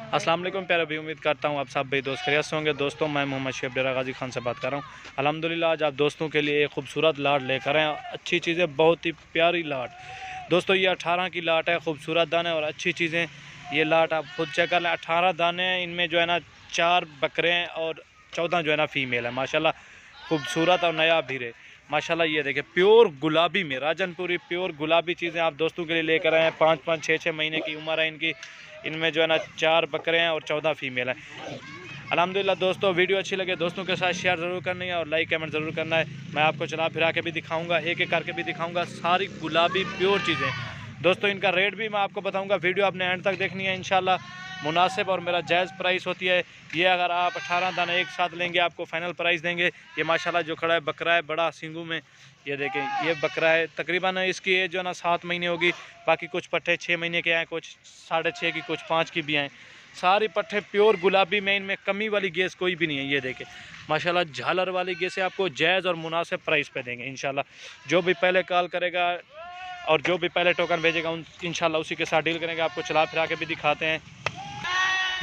अस्सलाम वालेकुम प्यारे भाई, उम्मीद करता हूँ आप सब भाई दोस्त खैरियत से होंगे। दोस्तों मैं मोहम्मद शेख डेरा गाजी खान से बात कर रहा हूँ। अल्हम्दुलिल्लाह आज आप दोस्तों के लिए एक खूबसूरत लाट लेकर आए, अच्छी चीज़ें, बहुत ही प्यारी लाट। दोस्तों ये 18 की लाट है, खूबसूरत दाने और अच्छी चीज़ें। ये लाट आप खुद चेक कर लें, 18 दाने हैं। इनमें जो है ना 4 बकरे हैं और 14 जो है ना फीमेल है। माशाल्लाह खूबसूरत और नया भीरे माशाल्लाह। ये देखें प्योर गुलाबी में राजनपुरी प्योर गुलाबी चीज़ें आप दोस्तों के लिए लेकर आए हैं। 5-5 6-6 महीने की उम्र है इनकी। इनमें जो है ना 4 बकरे हैं और 14 फीमेल हैं। अल्हम्दुलिल्लाह दोस्तों, वीडियो अच्छी लगे दोस्तों के साथ शेयर ज़रूर करनी है और लाइक कमेंट ज़रूर करना है। मैं आपको चला फिरा के भी दिखाऊंगा, एक एक करके भी दिखाऊंगा, सारी गुलाबी प्योर चीज़ें। दोस्तों इनका रेट भी मैं आपको बताऊंगा, वीडियो आपने एंड तक देखनी है इंशाल्लाह। मुनासिब और मेरा जायज़ प्राइस होती है ये। अगर आप 18 दाना एक साथ लेंगे आपको फ़ाइनल प्राइस देंगे। ये माशाल्लाह जो खड़ा है बकरा है, बड़ा सिंगू में। ये देखें ये बकरा है, तकरीबन इसकी एज जो है ना 7 महीने होगी। बाकी कुछ पट्ठे 6 महीने के आए, कुछ 6.5 की, कुछ 5 की भी आए। सारी पट्ठे प्योर गुलाबी में, इनमें कमी वाली गैस कोई भी नहीं है। ये देखें माशाल्लाह झालर वाली गैस आपको जायज़ और मुनासिब प्राइस पे देंगे इंशाल्लाह। जो भी पहले कॉल करेगा और जो भी पहले टोकन भेजेगा इंशाल्लाह उसी के साथ डील करेंगे। आपको चला फिरा के भी दिखाते हैं।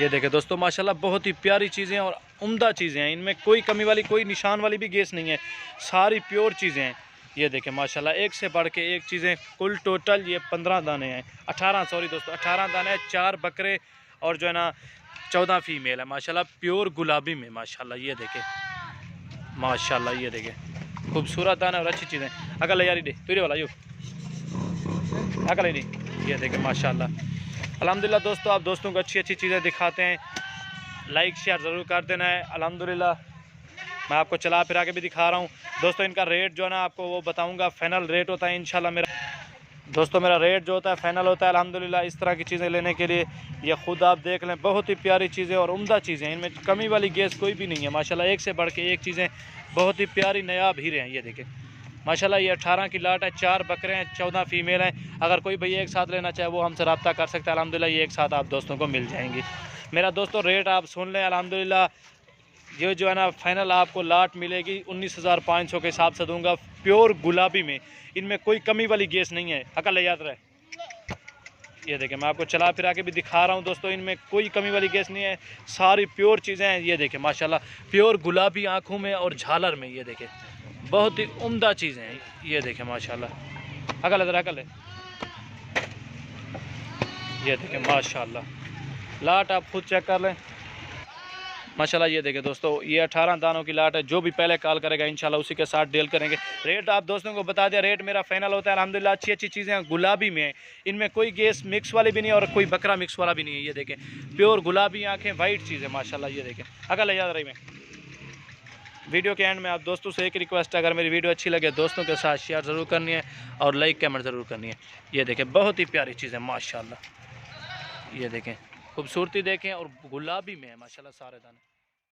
ये देखें दोस्तों माशाल्लाह बहुत ही प्यारी चीज़ें और उम्दा चीज़ें हैं। इनमें कोई कमी वाली, कोई निशान वाली भी गैस नहीं है, सारी प्योर चीज़ें हैं। ये देखें माशाल्लाह एक से बढ़ के एक चीज़ें। कुल टोटल ये 15 दाने हैं, 18 सॉरी दोस्तों 18 दाने हैं, 4 बकरे और जो है ना 14 फीमेल है माशाल्लाह प्योर गुलाबी में माशाल्लाह। ये देखें माशाल्लाह, ये देखें खूबसूरत दाना और अच्छी चीज़ें। अगल यारी दे तुरे वाला यू अगल नहीं। ये देखें माशाल्लाह अल्हम्दुलिल्लाह दोस्तों, आप दोस्तों को अच्छी अच्छी चीज़ें दिखाते हैं, लाइक शेयर ज़रूर कर देना है। अल्हम्दुलिल्लाह मैं आपको चला फिरा के भी दिखा रहा हूँ। दोस्तों इनका रेट जो है ना आपको वो बताऊँगा, फ़ाइनल रेट होता है इंशाल्लाह मेरा। दोस्तों मेरा रेट जो होता है फ़ाइनल होता है अल्हम्दुलिल्लाह। इस तरह की चीज़ें लेने के लिए ये ख़ुद आप देख लें, बहुत ही प्यारी चीज़ें और उम्दा चीज़ें। इनमें कमी वाली गैस कोई भी नहीं है माशाल्लाह। एक से बढ़ के एक चीज़ें, बहुत ही प्यारी नायाब हीरे हैं। ये देखें माशाल्लाह ये 18 की लाट है, 4 बकरे हैं, 14 फीमेल हैं। अगर कोई भैया एक साथ लेना चाहे वो हमसे रब्ता कर सकता है। अल्हम्दुलिल्लाह ये एक साथ आप दोस्तों को मिल जाएंगी। मेरा दोस्तों रेट आप सुन लें अल्हम्दुलिल्लाह। ये जो है ना फ़ाइनल आपको लाट मिलेगी 19,500 के हिसाब से दूंगा, प्योर गुलाबी में। इनमें कोई कमी वाली गैस नहीं है, अकल याद रहे। ये देखें मैं आपको चला फिरा के भी दिखा रहा हूँ दोस्तों, इनमें कोई कमी वाली गैस नहीं है, सारी प्योर चीज़ें हैं। ये देखें माशाल्लाह प्योर गुलाबी आँखों में और झालर में। ये देखें बहुत ही उम्दा चीज़ें हैं। ये देखें माशाल्लाह अकल इधर अकल है। ये देखें माशाल्लाह लाट आप खुद चेक कर लें माशाल्लाह। ये देखें दोस्तों ये 18 दानों की लाट है। जो भी पहले कॉल करेगा इंशाल्लाह उसी के साथ डील करेंगे। रेट आप दोस्तों को बता दिया, रेट मेरा फाइनल होता है अल्हम्दुलिल्लाह। अच्छी अच्छी चीज़ें गुलाबी में है, इनमें कोई गैस मिक्स वाली भी नहीं है और कोई बकरा मिक्स वाला भी नहीं है। ये देखें प्योर गुलाबी आँखें, वाइट चीज़ें माशाल्लाह। ये देखें अगल याद रही। मैं वीडियो के एंड में आप दोस्तों से एक रिक्वेस्ट है, अगर मेरी वीडियो अच्छी लगे दोस्तों के साथ शेयर ज़रूर करनी है और लाइक कमेंट ज़रूर करनी है। ये देखें बहुत ही प्यारी चीज़ें माशाल्लाह। ये देखें खूबसूरती देखें और गुलाबी में है माशाल्लाह सारे दाने।